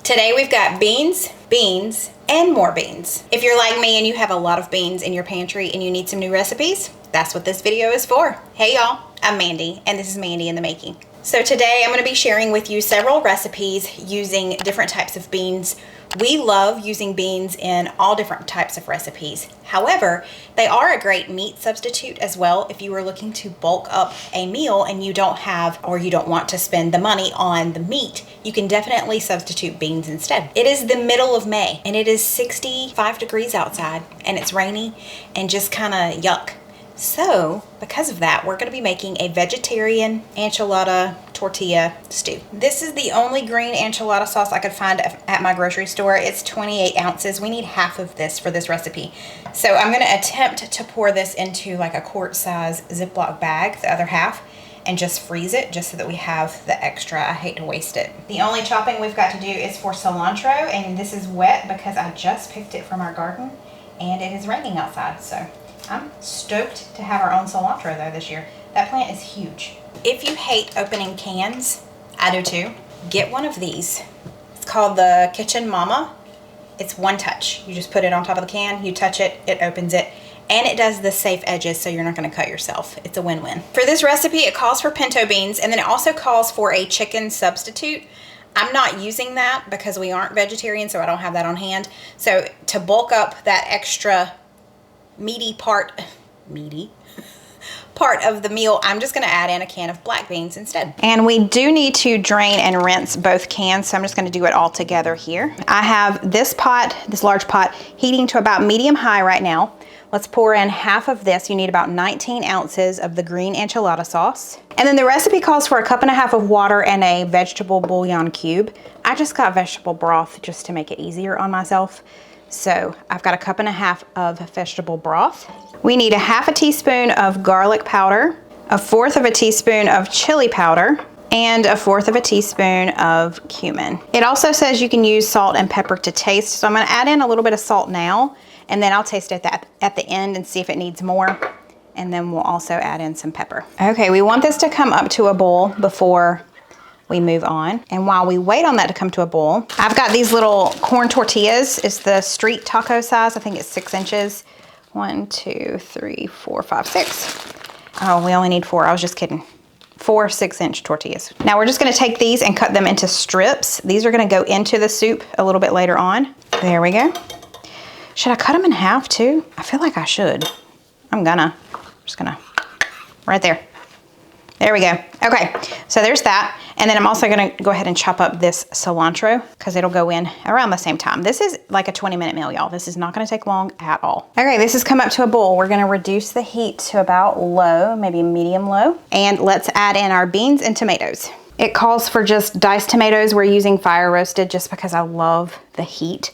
Today we've got beans, beans, and more beans. If you're like me and you have a lot of beans in your pantry and you need some new recipes, that's what this video is for. Hey y'all, I'm Mandy, and this is Mandy in the Making. So today I'm going to be sharing with you several recipes using different types of beans. We love using beans in all different types of recipes. However, they are a great meat substitute as well. If you are looking to bulk up a meal and you don't have or you don't want to spend the money on the meat, you can definitely substitute beans instead. It is the middle of May and it is 65 degrees outside and it's rainy and just kind of yuck. So, because of that, we're going to be making a vegetarian enchilada tortilla stew. This is the only green enchilada sauce I could find at my grocery store. It's 28 ounces. We need half of this for this recipe. So I'm going to attempt to pour this into like a quart size Ziploc bag, the other half, and just freeze it just so that we have the extra. I hate to waste it. The only chopping we've got to do is for cilantro, and this is wet because I just picked it from our garden and it is raining outside. So I'm stoked to have our own cilantro though this year. That plant is huge. If you hate opening cans, I do too, get one of these. It's called the Kitchen Mama. It's one touch. You just put it on top of the can, you touch it, it opens it, and it does the safe edges so you're not gonna cut yourself. It's a win-win. For this recipe, it calls for pinto beans, and then it also calls for a chicken substitute. I'm not using that because we aren't vegetarian, so I don't have that on hand. So to bulk up that extra meaty part of the meal, I'm just going to add in a can of black beans instead. And we do need to drain and rinse both cans, so I'm just going to do it all together here. I have this pot, this large pot, heating to about medium high right now. Let's pour in half of this. You need about 19 ounces of the green enchilada sauce. And then the recipe calls for 1.5 cups of water and a vegetable bouillon cube. I just got vegetable broth just to make it easier on myself. So I've got 1.5 cups of vegetable broth. We need 1/2 teaspoon of garlic powder, 1/4 teaspoon of chili powder, and 1/4 teaspoon of cumin. It also says you can use salt and pepper to taste. So I'm gonna add in a little bit of salt now, and then I'll taste it at the end and see if it needs more. And then we'll also add in some pepper. Okay, we want this to come up to a boil before we move on. And while we wait on that to come to a boil, I've got these little corn tortillas. It's the street taco size. I think it's 6 inches. 1, 2, 3, 4, 5, 6. Oh, we only need 4. I was just kidding. 4 6-inch tortillas. Now we're just gonna take these and cut them into strips. These are gonna go into the soup a little bit later on. There we go. Should I cut them in half too? I feel like I should. I'm just gonna, right there. There we go. Okay, so there's that. And then I'm also gonna go ahead and chop up this cilantro because it'll go in around the same time. This is like a 20-minute meal, y'all. This is not gonna take long at all. Okay, this has come up to a boil. We're gonna reduce the heat to about low, maybe medium low. And let's add in our beans and tomatoes. It calls for just diced tomatoes. We're using fire roasted just because I love the heat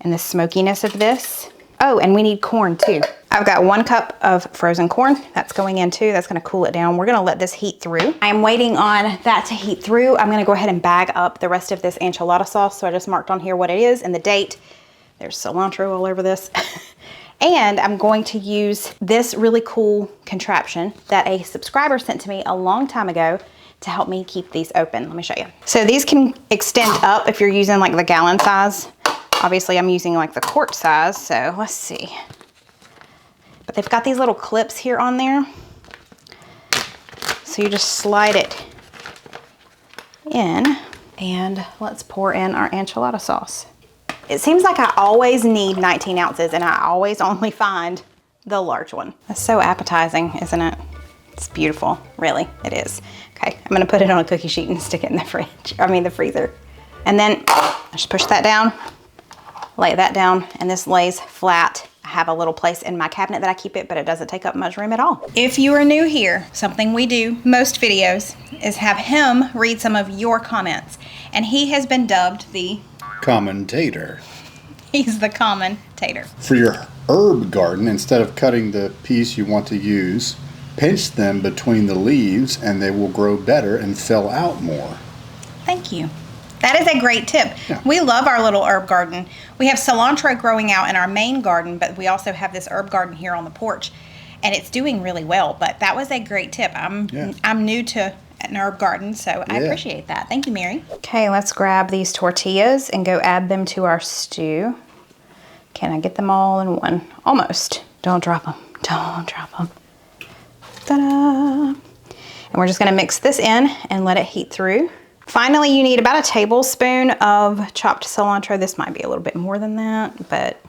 and the smokiness of this. Oh, and we need corn too. I've got 1 cup of frozen corn. That's going in too. That's gonna cool it down. We're gonna let this heat through. I'm waiting on that to heat through. I'm gonna go ahead and bag up the rest of this enchilada sauce. So I just marked on here what it is and the date. There's cilantro all over this. And I'm going to use this really cool contraption that a subscriber sent to me a long time ago to help me keep these open. Let me show you. So these can extend up if you're using like the gallon size. Obviously I'm using like the quart size, so let's see. But they've got these little clips here on there. So you just slide it in, and let's pour in our enchilada sauce. It seems like I always need 19 ounces and I always only find the large one. That's so appetizing, isn't it? It's beautiful, really, it is. Okay, I'm gonna put it on a cookie sheet and stick it in the freezer. And then just push that down. Lay that down, and this lays flat. I have a little place in my cabinet that I keep it, but it doesn't take up much room at all. If you are new here, something we do most videos is have him read some of your comments, and he has been dubbed the commentator. He's the commentator. For your herb garden, instead of cutting the piece you want to use, pinch them between the leaves and they will grow better and fill out more. Thank you. That is a great tip. Yeah. We love our little herb garden. We have cilantro growing out in our main garden, but we also have this herb garden here on the porch, and it's doing really well. But that was a great tip. I'm new to an herb garden, so I appreciate that. Thank you, Mary. Okay, let's grab these tortillas and go add them to our stew. Can I get them all in one? Almost. Don't drop them. Don't drop them. Ta-da! And we're just gonna mix this in and let it heat through. Finally, you need about a tablespoon of chopped cilantro. This might be a little bit more than that, but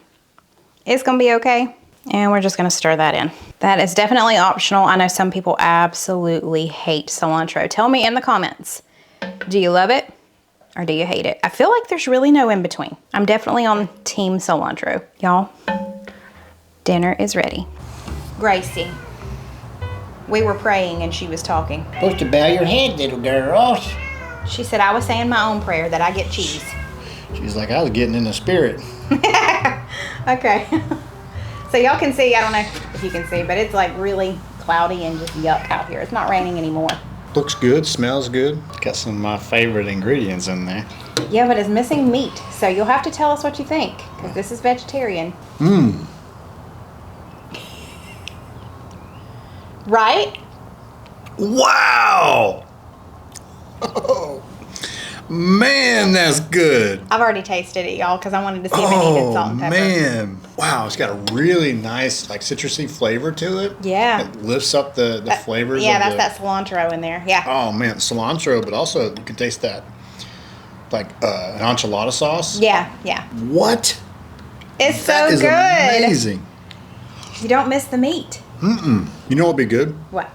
it's gonna be okay. And we're just gonna stir that in. That is definitely optional. I know some people absolutely hate cilantro. Tell me in the comments, do you love it or do you hate it? I feel like there's really no in between. I'm definitely on team cilantro. Y'all, dinner is ready. Gracie, we were praying and she was talking. Supposed to bow your head, little girls. She said I was saying my own prayer that I get cheese. She's like, I was getting in the spirit. Okay. So y'all can see, I don't know if you can see, but it's like really cloudy and just yuck out here. It's not raining anymore. Looks good, smells good. Got some of my favorite ingredients in there. Yeah, but it's missing meat. So you'll have to tell us what you think, because this is vegetarian. Right? Wow! Oh, man, that's good. I've already tasted it, y'all, because I wanted to see if it needed salt and pepper. Man. Wow, it's got a really nice, like, citrusy flavor to it. Yeah. It lifts up the flavors. Yeah, that's that cilantro in there. Yeah. Oh, man, cilantro, but also you can taste that, like, an enchilada sauce. Yeah, yeah. What? It's so That is good. amazing. You don't miss the meat. You know what would be good? What?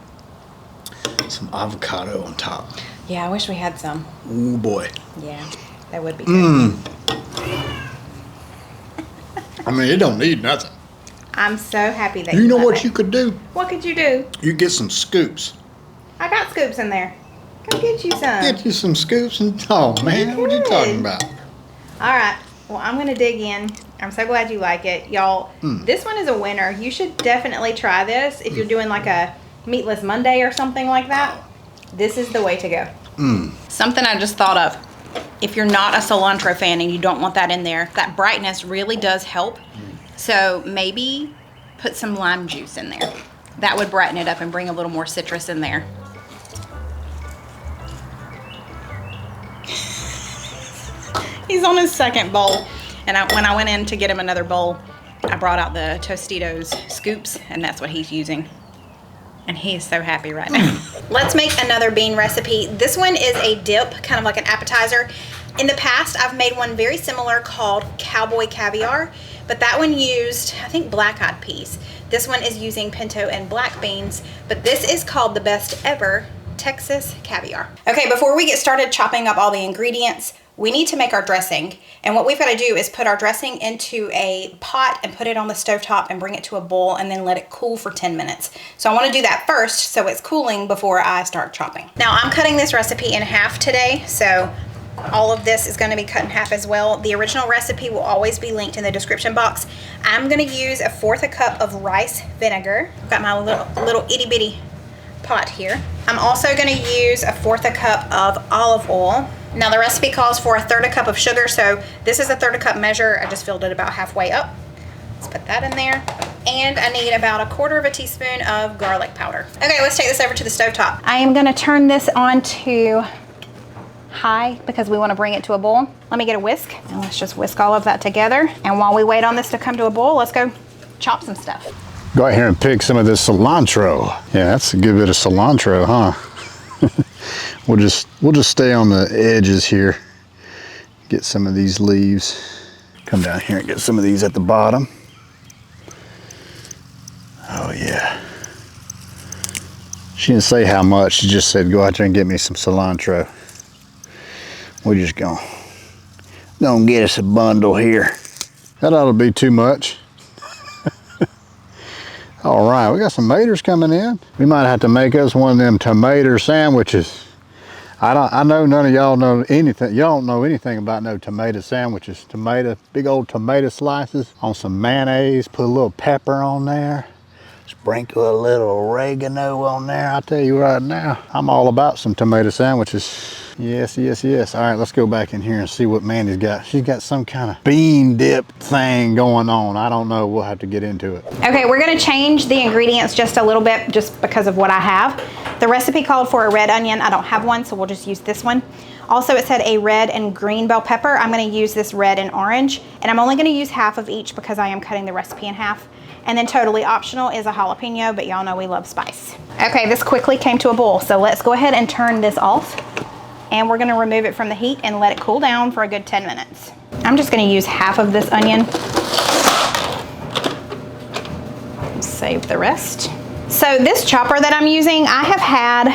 Some avocado on top. Yeah, I wish we had some. Ooh, boy. Yeah, that would be good. I mean, it don't need nothing. I'm so happy that You know love what it. you could do? What could you do? You get some scoops. I got scoops in there. Go get you some. Get you some scoops and, oh, man, what are you talking about? All right. Well, I'm going to dig in. I'm so glad you like it. Y'all, this one is a winner. You should definitely try this if you're doing like a meatless Monday or something like that. This is the way to go. Something I just thought of. If you're not a cilantro fan and you don't want that in there, that brightness really does help. So maybe put some lime juice in there. That would brighten it up and bring a little more citrus in there. He's on his second bowl. And when I went in to get him another bowl, I brought out the Tostitos scoops, and that's what he's using. And he is so happy right now. Let's make another bean recipe. This one is a dip, kind of like an appetizer. In the past, I've made one very similar called Cowboy Caviar, but that one used, I think, black-eyed peas. This one is using pinto and black beans, but this is called the best ever Texas Caviar. Okay, before we get started chopping up all the ingredients, we need to make our dressing. And what we've got to do is put our dressing into a pot and put it on the stovetop and bring it to a boil and then let it cool for 10 minutes. So I want to do that first so it's cooling before I start chopping. Now I'm cutting this recipe in half today, so all of this is going to be cut in half as well. The original recipe will always be linked in the description box. I'm going to use 1/4 cup of rice vinegar. I've got my little itty bitty pot here. I'm also going to use 1/4 cup of olive oil. Now the recipe calls for 1/3 cup of sugar, so this is a 1/3 cup measure. I just filled it about halfway up. Let's put that in there. And I need about 1/4 teaspoon of garlic powder. Okay, let's take this over to the stovetop. I am gonna turn this on to high because we wanna bring it to a boil. Let me get a whisk, and let's just whisk all of that together. And while we wait on this to come to a boil, let's go chop some stuff. Go out here and pick some of this cilantro. Yeah, that's a good bit of cilantro, huh? We'll just stay on the edges here. Get some of these leaves. Come down here and get some of these at the bottom. Oh yeah. She didn't say how much, she just said go out there and get me some cilantro. We're just gonna get us a bundle here. That ought to be too much. All right, we got some tomatoes coming in. We might have to make us one of them tomato sandwiches. I know none of y'all know anything. Y'all don't know anything about no tomato sandwiches. Big old tomato slices on some mayonnaise, put a little pepper on there. Sprinkle a little oregano on there. I tell you right now, I'm all about some tomato sandwiches. Yes, yes, yes. All right, let's go back in here and see what Mandy's got. She's got some kind of bean dip thing going on. I don't know, we'll have to get into it. Okay, we're gonna change the ingredients just a little bit just because of what I have. The recipe called for a red onion. I don't have one, so we'll just use this one. Also, it said a red and green bell pepper. I'm gonna use this red and orange, and I'm only gonna use half of each because I am cutting the recipe in half. And then totally optional is a jalapeno, but y'all know we love spice. Okay, this quickly came to a boil, so let's go ahead and turn this off. And we're gonna remove it from the heat and let it cool down for a good 10 minutes. I'm just gonna use half of this onion. Save the rest. So this chopper that I'm using, I have had,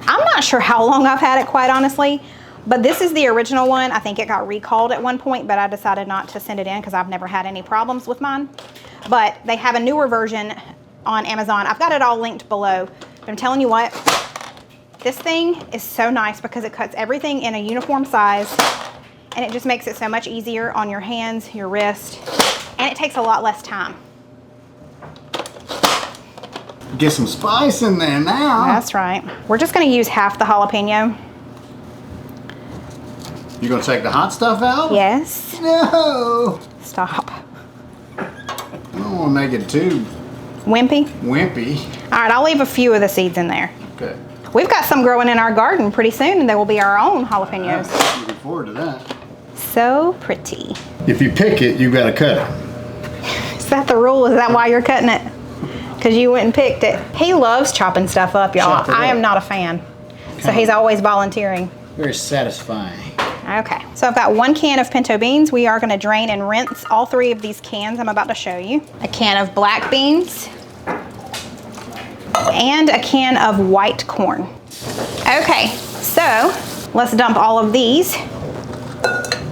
I'm not sure how long I've had it, quite honestly, but this is the original one. I think it got recalled at one point, but I decided not to send it in because I've never had any problems with mine. But they have a newer version on Amazon. I've got it all linked below. But I'm telling you what, this thing is so nice because it cuts everything in a uniform size, and it just makes it so much easier on your hands, your wrist, and it takes a lot less time. Get some spice in there now. That's right. We're just gonna use half the jalapeno. You gonna take the hot stuff out? Yes. No. Stop. I don't wanna make it too Wimpy? wimpy. All right, I'll leave a few of the seeds in there. Okay. We've got some growing in our garden pretty soon, and they will be our own jalapenos. I'm looking forward to that. So pretty. If you pick it, you gotta cut it. Is that the rule? Is that why you're cutting it? Because you went and picked it. He loves chopping stuff up, y'all. Chop it I am up. not a fan. So he's always volunteering. Very satisfying. Okay, so I've got 1 can of pinto beans. We are gonna drain and rinse all 3 of these cans I'm about to show you. A can of black beans and a can of white corn. Okay, so let's dump all of these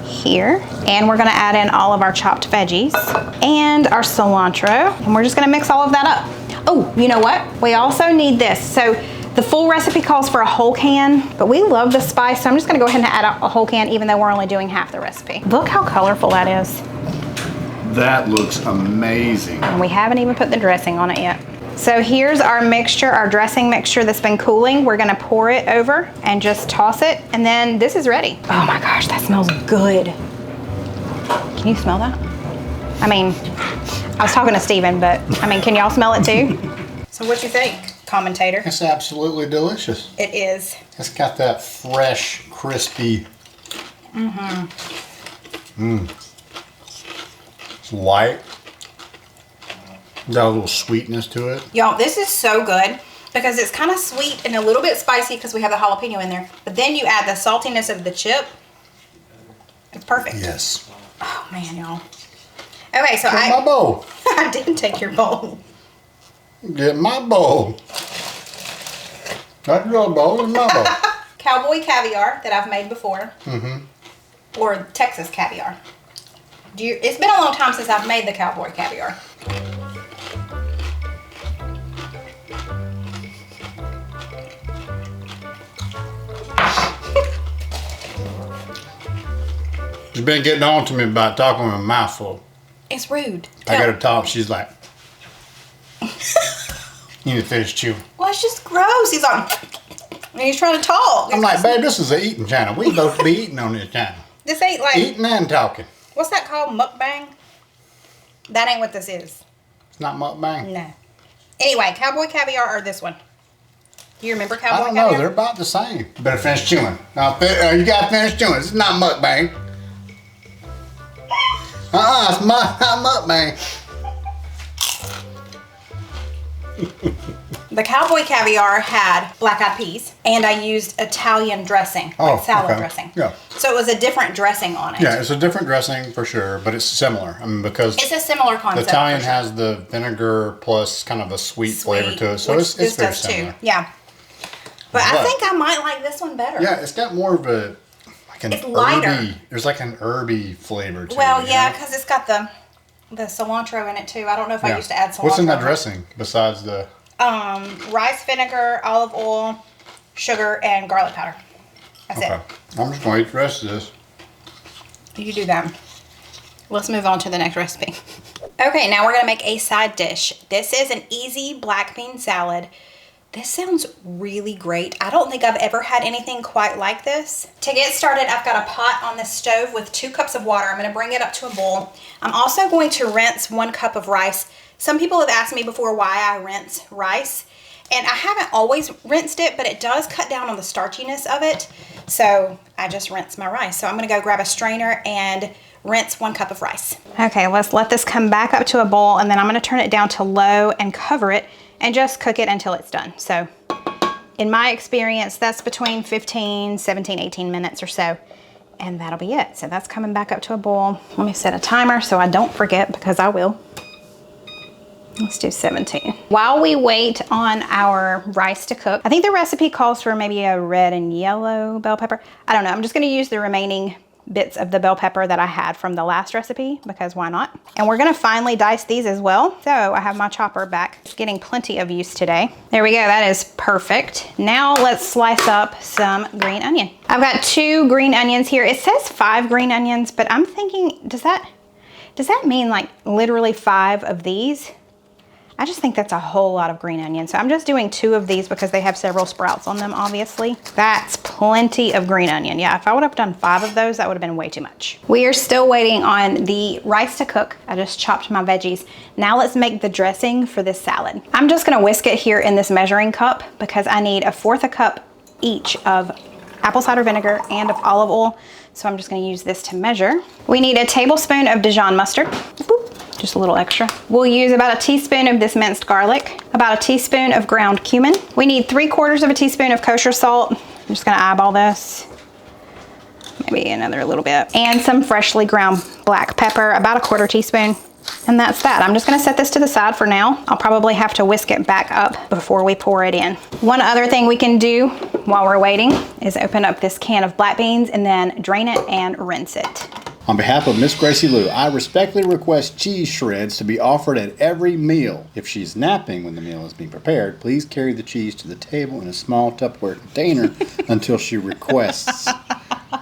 here. And we're gonna add in all of our chopped veggies and our cilantro. And we're just gonna mix all of that up. Oh, you know what? We also need this. So the full recipe calls for a whole can, but we love the spice, so I'm just gonna go ahead and add a whole can even though we're only doing half the recipe. Look how colorful that is. That looks amazing. And we haven't even put the dressing on it yet. So here's our mixture, our dressing mixture that's been cooling. We're gonna pour it over and just toss it, and then this is ready. Oh my gosh, that smells good. Can you smell that? I mean, I was talking to Steven, but I mean, can y'all smell it too? So what you think, commentator? It's absolutely delicious. It is. It's got that fresh, crispy. It's light. Got a little sweetness to it. Y'all, this is so good because it's kind of sweet and a little bit spicy because we have the jalapeno in there. But then you add the saltiness of the chip. It's perfect. Yes. Oh man, y'all. Okay, so Get my bowl. I didn't take your bowl. Get my bowl. Not your bowl, it's my bowl. Cowboy caviar that I've made before. Or Texas caviar. It's been a long time since I've made the cowboy caviar. She's been getting on to me about talking with a mouthful. It's rude. I got to talk. She's like, you need to finish chewing. Well, it's just gross. He's on. And he's trying to talk. I'm like, babe, this is an eating channel. We both be eating on this channel. This ain't like. Eating and talking. What's that called? Mukbang? That ain't what this is. It's not mukbang. No. Anyway, cowboy caviar or this one? Do you remember cowboy I don't caviar? know. They're about the same. Better finish chewing. Now, you got to finish chewing. It's not mukbang. It's not mukbang. The cowboy caviar had black-eyed peas, and I used Italian dressing, like salad dressing. Yeah. So it was a different dressing on it. Yeah, it's a different dressing for sure, but it's similar. I mean, because It's a similar the concept. Italian for sure. has the vinegar plus kind of a sweet flavor to it, so which it's this very does similar. too. Yeah. But I But- think I might like this one better. Yeah, it's got more of a like an It's lighter. herby. There's like an herby flavor to Well, it. yeah, because it's got the cilantro in it too. I don't know if I used to add cilantro. What's in that dressing besides the? Rice vinegar, olive oil, sugar, and garlic powder. That's Okay, it. I'm just gonna eat the rest of this. You do that. Let's move on to the next recipe. Okay, now we're gonna make a side dish. This is an easy black bean salad. This sounds really great. I don't think I've ever had anything quite like this. To get started, I've got a pot on the stove with 2 cups of water. I'm gonna bring it up to a boil. I'm also going to rinse 1 cup of rice. Some people have asked me before why I rinse rice, And I haven't always rinsed it, but it does cut down on the starchiness of it. So I just rinse my rice. So I'm gonna go grab a strainer and rinse 1 cup of rice. Okay, let's let this come back up to a boil, and then I'm gonna turn it down to low and cover it and just cook it until it's done. So in my experience, that's between 15, 17, 18 minutes or so, and that'll be it. So that's coming back up to a boil. Let me set a timer so I don't forget, because I will. Let's do 17. While we wait on our rice to cook, I think the recipe calls for maybe a red and yellow bell pepper. I don't know, I'm just gonna use the remaining bits of the bell pepper that I had from the last recipe, because why not? And we're gonna finely dice these as well. So I have my chopper back. It's getting plenty of use today. There we go, that is perfect. Now let's slice up some green onion. I've got 2 green onions here. It says 5 green onions, but I'm thinking, does that mean like literally 5 of these? I just think that's a whole lot of green onion. So I'm just doing 2 of these because they have several sprouts on them, obviously. That's plenty of green onion. Yeah, if I would have done 5 of those, that would have been way too much. We are still waiting on the rice to cook. I just chopped my veggies. Now let's make the dressing for this salad. I'm just gonna whisk it here in this measuring cup because I need 1/4 cup each of apple cider vinegar and of olive oil. So I'm just gonna use this to measure. We need a tablespoon of Dijon mustard. Just a little extra. We'll use about a teaspoon of this minced garlic, about a teaspoon of ground cumin. We need 3/4 of a teaspoon of kosher salt. I'm just gonna eyeball this. Maybe another little bit. And some freshly ground black pepper, about a 1/4 teaspoon. And that's that. I'm just gonna set this to the side for now. I'll probably have to whisk it back up before we pour it in. One other thing we can do while we're waiting is open up this can of black beans and then drain it and rinse it. On behalf of Miss Gracie Lou, I respectfully request cheese shreds to be offered at every meal. If she's napping when the meal is being prepared, please carry the cheese to the table in a small Tupperware container until she requests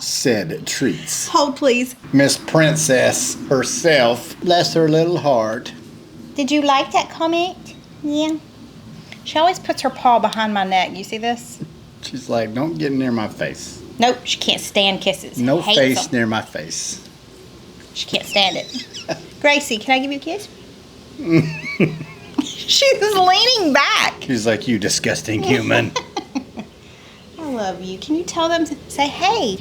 said treats. Hold, please. Miss Princess herself, bless her little heart. Did you like that comment? Yeah. She always puts her paw behind my neck. You see this? She's like, don't get near my face. Nope, she can't stand kisses. No Hates face them. near my face. She can't stand it. Gracie, can I give you a kiss? She's leaning back. She's like, you disgusting human. I love you. Can you tell them to say hey?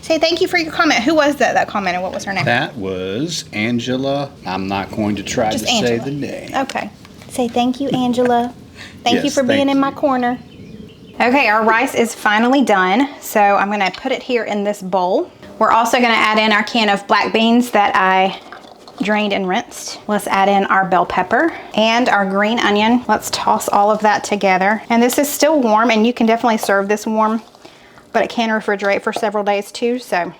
Say thank you for your comment. Who was that commented? What was her name? That was Angela. I'm not going to try Just to Angela. say the name. Okay. Say thank you, Angela. Thank you Yes, for being thank in my you. corner. Okay, our rice is finally done. So I'm gonna put it here in this bowl. We're also gonna add in our can of black beans that I drained and rinsed. Let's add in our bell pepper and our green onion. Let's toss all of that together. And this is still warm, and you can definitely serve this warm, but it can refrigerate for several days too, so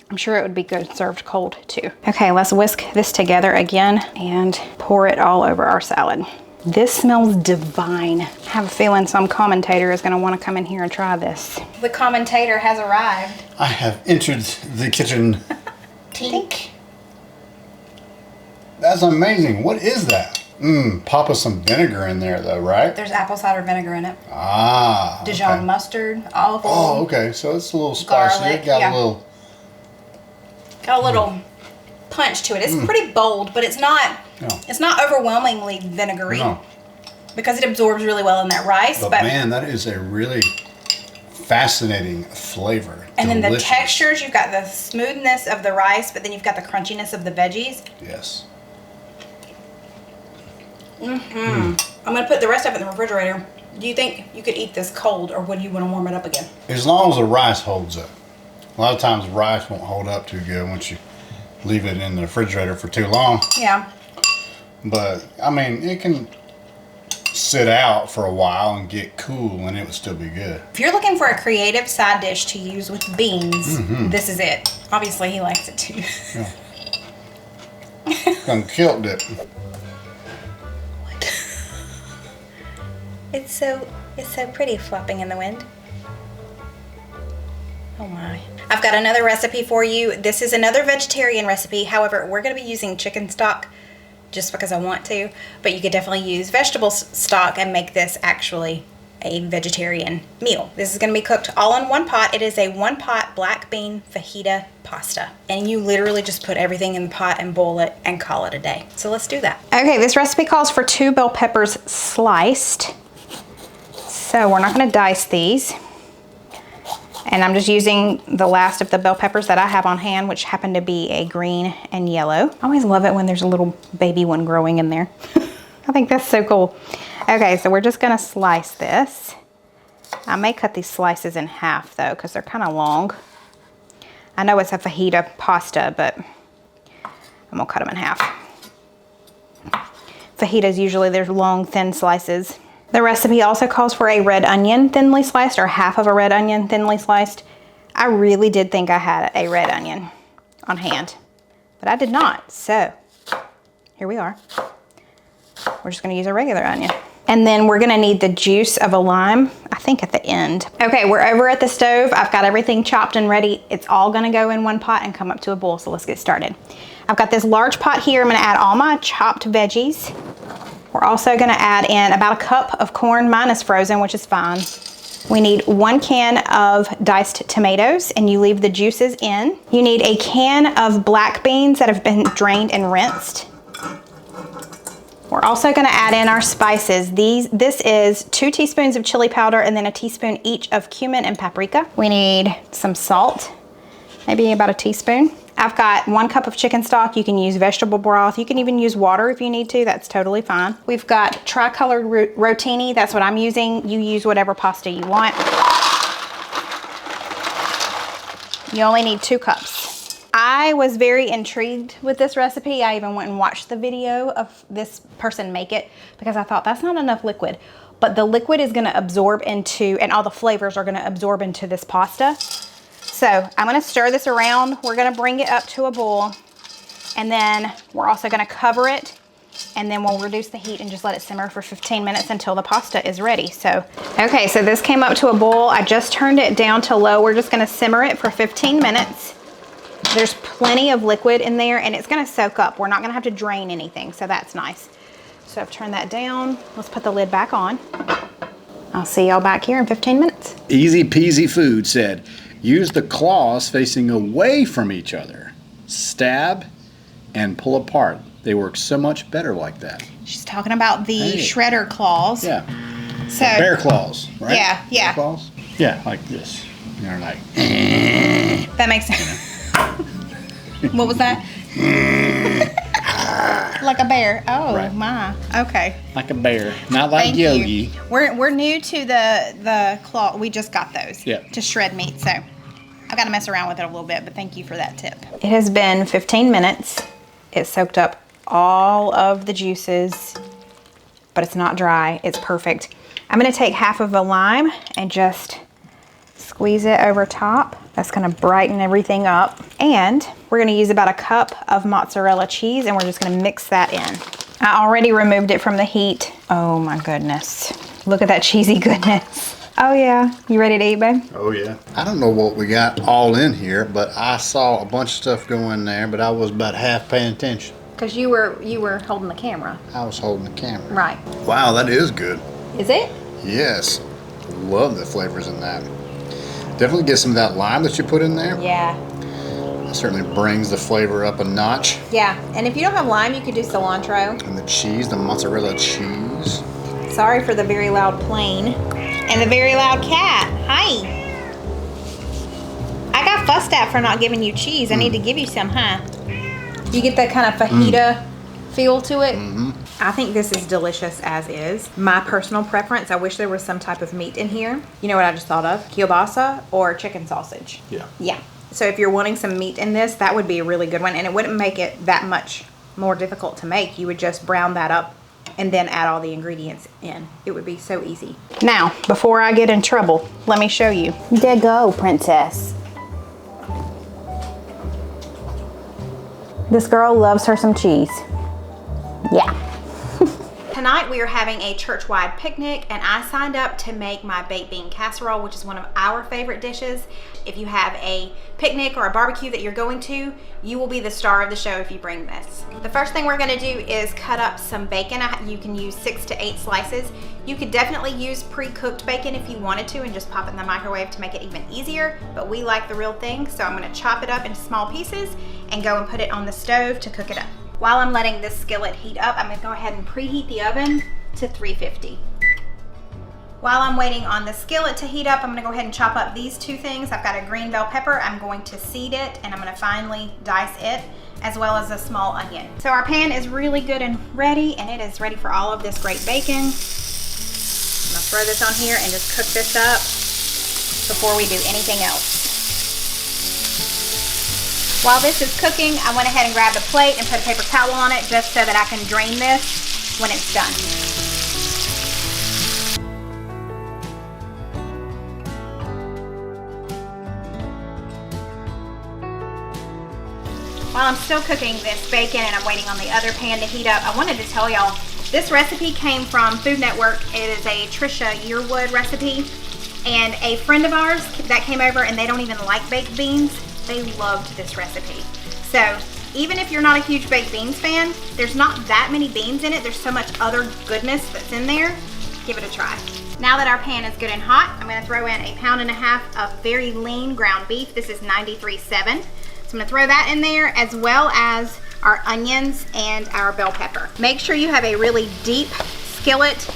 I'm sure it would be good served cold too. Okay, let's whisk this together again and pour it all over our salad. This smells divine. I have a feeling some commentator is gonna wanna come in here and try this. The commentator has arrived. I have entered the kitchen. Tink. That's amazing. What is that? Pop us some vinegar in there though, right? There's apple cider vinegar in it. Ah. Dijon okay. mustard, olive oil. Oh, okay. So it's a little spicy. Garlic, It got yeah. a little. Got a little punch to it. It's pretty bold, but it's not No. it's not overwhelmingly vinegary. No. Because it absorbs really well in that rice. But man, that is a really fascinating flavor. And then the Delicious. textures, you've got the smoothness of the rice, but then you've got the crunchiness of the veggies. Yes. I'm gonna put the rest of it in the refrigerator. Do you think you could eat this cold, or would you want to warm it up again? As long as the rice holds up. A lot of times the rice won't hold up too good once you leave it in the refrigerator for too long. Yeah. But I mean, it can sit out for a while and get cool and it would still be good. If you're looking for a creative side dish to use with beans, this is it. Obviously, he likes it too. Done killed it. It's so pretty flopping in the wind. Oh my. I've got another recipe for you. This is another vegetarian recipe. However, we're going to be using chicken stock just because I want to, but you could definitely use vegetable stock and make this actually a vegetarian meal. This is going to be cooked all in one pot. It is a 1-pot black bean fajita pasta, and you literally just put everything in the pot and boil it and call it a day. So let's do that. Okay, this recipe calls for 2 bell peppers sliced. So we're not gonna dice these. And I'm just using the last of the bell peppers that I have on hand, which happen to be a green and yellow. I always love it when there's a little baby one growing in there. I think that's so cool. Okay, so we're just gonna slice this. I may cut these slices in half though, because they're kind of long. I know it's a fajita pasta, but I'm gonna cut them in half. Fajitas usually there's long, thin slices. The recipe also calls for a red onion thinly sliced, or half of a red onion thinly sliced. I really did think I had a red onion on hand, but I did not. So here we are. We're just gonna use a regular onion. And then we're gonna need the juice of a lime, I think at the end. Okay, we're over at the stove. I've got everything chopped and ready. It's all gonna go in one pot and come up to a boil, so let's get started. I've got this large pot here. I'm gonna add all my chopped veggies. We're also gonna add in about a cup of corn. Mine is frozen, which is fine. We need 1 can of diced tomatoes, and you leave the juices in. You need a can of black beans that have been drained and rinsed. We're also gonna add in our spices. This is 2 teaspoons of chili powder and then a teaspoon each of cumin and paprika. We need some salt, maybe about a teaspoon. I've got 1 cup of chicken stock. You can use vegetable broth. You can even use water if you need to. That's totally fine. We've got tricolored rotini. That's what I'm using. You use whatever pasta you want. You only need 2 cups. I was very intrigued with this recipe. I even went and watched the video of this person make it because I thought that's not enough liquid. But the liquid is gonna absorb into, and all the flavors are gonna absorb into this pasta. So I'm gonna stir this around. We're gonna bring it up to a boil, and then we're also gonna cover it, and then we'll reduce the heat and just let it simmer for 15 minutes until the pasta is ready. So, okay, so this came up to a boil. I just turned it down to low. We're just gonna simmer it for 15 minutes. There's plenty of liquid in there, and it's gonna soak up. We're not gonna have to drain anything, so that's nice. So I've turned that down. Let's put the lid back on. I'll see y'all back here in 15 minutes. Easy Peasy Food said, use the claws facing away from each other. Stab and pull apart. They work so much better like that. She's talking about the shredder claws. Yeah. So Bear claws, right? Yeah, yeah. Bear claws? Yeah, like this. They're like, that makes sense. What was that? Like a bear. Oh, right. My. Okay. like a bear, not like Thank Yogi. you. We're new to the claw. We just got those to shred meat, so I've got to mess around with it a little bit, but thank you for that tip. It has been 15 minutes. It soaked up all of the juices, but it's not dry. It's perfect. I'm gonna take half of a lime and just squeeze it over top. That's gonna brighten everything up. And we're gonna use about a cup of mozzarella cheese, and we're just gonna mix that in. I already removed it from the heat. Oh my goodness. Look at that cheesy goodness. Oh yeah, you ready to eat, babe? Oh yeah. I don't know what we got all in here, but I saw a bunch of stuff go in there, but I was about half paying attention. Because you were holding the camera. I was holding the camera. Right. Wow, that is good. Is it? Yes. Love the flavors in that. Definitely get some of that lime that you put in there. Yeah. It certainly brings the flavor up a notch. Yeah, and if you don't have lime, you could do cilantro. And the cheese, the mozzarella cheese. Sorry for the very loud plane. And the very loud cat. Hi. I got fussed at for not giving you cheese. I need to give you some, huh? You get that kind of fajita feel to it. I think this is delicious as is. My personal preference, I wish there was some type of meat in here. You know what I just thought of? Kielbasa or chicken sausage. Yeah. Yeah. So if you're wanting some meat in this, that would be a really good one. And it wouldn't make it that much more difficult to make. You would just brown that up and then add all the ingredients in. It would be so easy. Now, before I get in trouble, let me show you. There go, princess. This girl loves her some cheese. Yeah. Tonight we are having a church-wide picnic, and I signed up to make my baked bean casserole, which is one of our favorite dishes. If you have a picnic or a barbecue that you're going to, you will be the star of the show if you bring this. The first thing we're gonna do is cut up some bacon. You can use 6 to 8 slices. You could definitely use pre-cooked bacon if you wanted to and just pop it in the microwave to make it even easier, but we like the real thing, so I'm gonna chop it up into small pieces and go and put it on the stove to cook it up. While I'm letting this skillet heat up, I'm gonna go ahead and preheat the oven to 350. While I'm waiting on the skillet to heat up, I'm gonna go ahead and chop up these two things. I've got a green bell pepper. I'm going to seed it and I'm gonna finely dice it, as well as a small onion. So our pan is really good and ready, and it is ready for all of this great bacon. I'm gonna throw this on here and just cook this up before we do anything else. While this is cooking, I went ahead and grabbed a plate and put a paper towel on it just so that I can drain this when it's done. While I'm still cooking this bacon and I'm waiting on the other pan to heat up, I wanted to tell y'all, this recipe came from Food Network. It is a Trisha Yearwood recipe, and a friend of ours that came over, and they don't even like baked beans, they loved this recipe. So even if you're not a huge baked beans fan, there's not that many beans in it. There's so much other goodness that's in there. Give it a try. Now that our pan is good and hot, I'm gonna throw in 1.5 pounds of very lean ground beef. This is 93.7. So I'm gonna throw that in there, as well as our onions and our bell pepper. Make sure you have a really deep skillet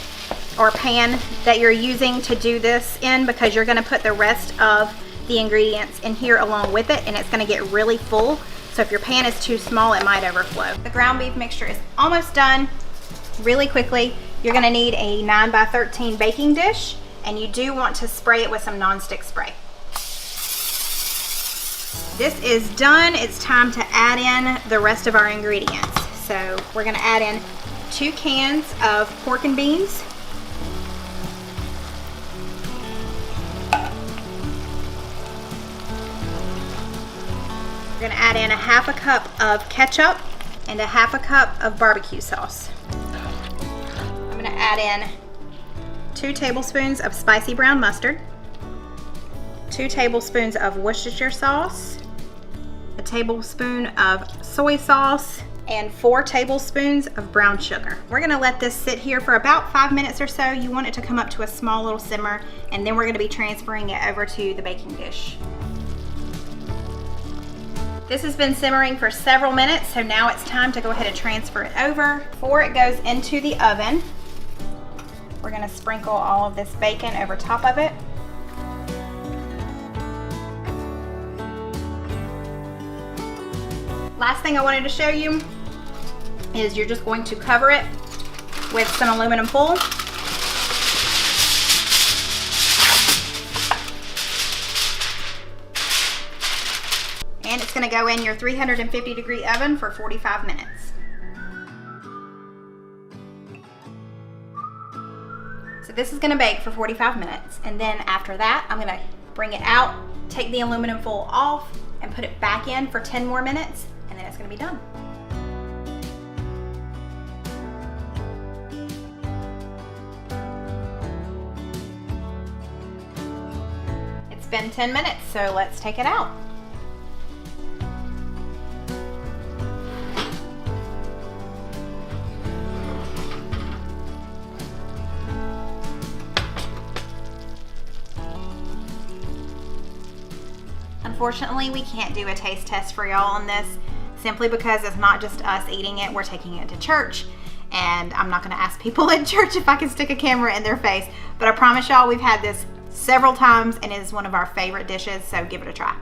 or pan that you're using to do this in, because you're gonna put the rest of the ingredients in here along with it, and it's gonna get really full. So if your pan is too small, it might overflow. The ground beef mixture is almost done. Really quickly, you're gonna need a 9x13 baking dish, and you do want to spray it with some nonstick spray. This is done. It's time to add in the rest of our ingredients. So we're gonna add in 2 cans of pork and beans. We're gonna add in 1/2 cup of ketchup and 1/2 cup of barbecue sauce. I'm gonna add in 2 tablespoons of spicy brown mustard, 2 tablespoons of Worcestershire sauce, a tablespoon of soy sauce, and 4 tablespoons of brown sugar. We're gonna let this sit here for about 5 minutes or so. You want it to come up to a small little simmer, and then we're gonna be transferring it over to the baking dish. This has been simmering for several minutes, so now it's time to go ahead and transfer it over. Before it goes into the oven, we're gonna sprinkle all of this bacon over top of it. Last thing I wanted to show you is you're just going to cover it with some aluminum foil. And it's going to go in your 350-degree oven for 45 minutes. So this is going to bake for 45 minutes, and then after that I'm going to bring it out, take the aluminum foil off, and put it back in for 10 more minutes, and then it's going to be done. It's been 10 minutes, so let's take it out. Unfortunately, we can't do a taste test for y'all on this, simply because it's not just us eating it, we're taking it to church, and I'm not gonna ask people at church if I can stick a camera in their face, but I promise y'all we've had this several times and it is one of our favorite dishes, so give it a try.